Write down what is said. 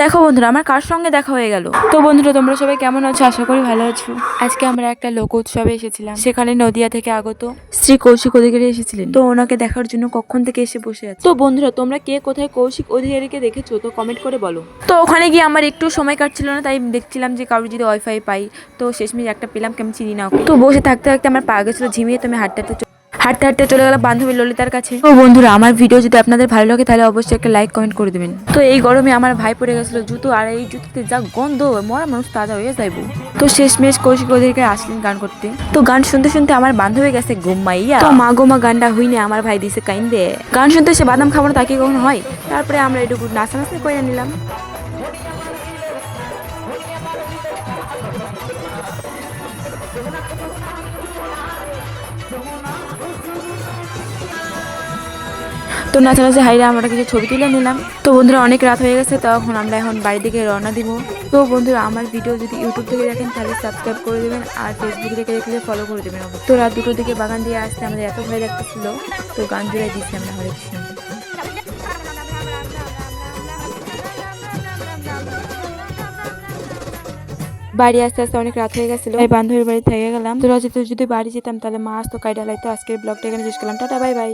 দেখো বন্ধুরা, আমার কার সঙ্গে দেখা হয়ে গেল। তো বন্ধুরা, তোমরা সবাই কেমন আছো? আশা করি ভালো আছো। আজকে আমরা একটা লোক উৎসবে এসেছিলাম, সেখানে নদিয়া থেকে আগত শ্রী কৌশিক অধিকারী এসেছিলেন। তো ওনাকে দেখার জন্য কখন থেকে এসে বসে আছে। তো বন্ধুরা, তোমরা কে কোথায় কৌশিক অধিকারীকে দেখেছো তো কমেন্ট করে বলো। তো ওখানে গিয়ে আমার একটু সময় কাটছিল না, তাই দেখছিলাম যে কারোর যদি ওয়াইফাই পাই। তো শেষমেশ একটা পেলাম, কেমন চিনি না ওকে। তো বসে থাকতে থাকতে আমার পা গেছিল ঝিমিয়ে, তো আমি হাঁটতে হাঁটতে চলে গেলাম বান্ধবী ললিতার কাছে। তো বন্ধুরা, আমার ভিডিও যদি আপনাদের ভালো লাগে তাহলে অবশ্যই একটা লাইক কমেন্ট করে দেবেন। তো এই গরমে আমার ভাই পড়ে গেছিল জুতো, আর এই জুতোতে যা গন্ধ, মরা মানুষ তাজা হয়ে যাইব। তো শেষমেশ কৌশিক অধিকারী আসলেন গান করতে। তো গান শুনতে শুনতে আমার বান্ধবী গেছে ঘুমাইয়া। তো মা গো মা গানটা হইনে আমার ভাই দিছে কাইন্দে। গান শুনতে সে বাদাম খাবো না, তাকে কখন হয়। তারপরে আমরা এটুকু নাচানাচি করে নিলাম। তো নাচানাচি হাইরা আমরা কিছু ছবি তুলে নিলাম। তো বন্ধুরা, অনেক রাত হয়ে গেছে, তখন আমরা এখন বাড়ি দিকে রওনা দিব। তো বন্ধুরা, আমার ভিডিও যদি ইউটিউব থেকে দেখেন তাহলে সাবস্ক্রাইব করে দেবেন, আর ফেসবুক থেকে দেখলে ফলো করে দেবেন। তো রাত 2টোর দিকে বাগান দিয়ে আসতে আমাদের এত ভয় লাগতেছিল, তো গান জুড়ে দিচ্ছি আমরা হরে কৃষ্ণ। বাড়ি আস্তে আস্তে অনেক রাত হয়ে গেছিল, তাই বান্ধবীর বাড়ি থেকে গেলাম। তো যদি বাড়ি যেতাম তাহলে মা আসতো কাইডালাই। তো আজকের ব্লগটা এখানে শেষ করলাম, টাটা বাই বাই।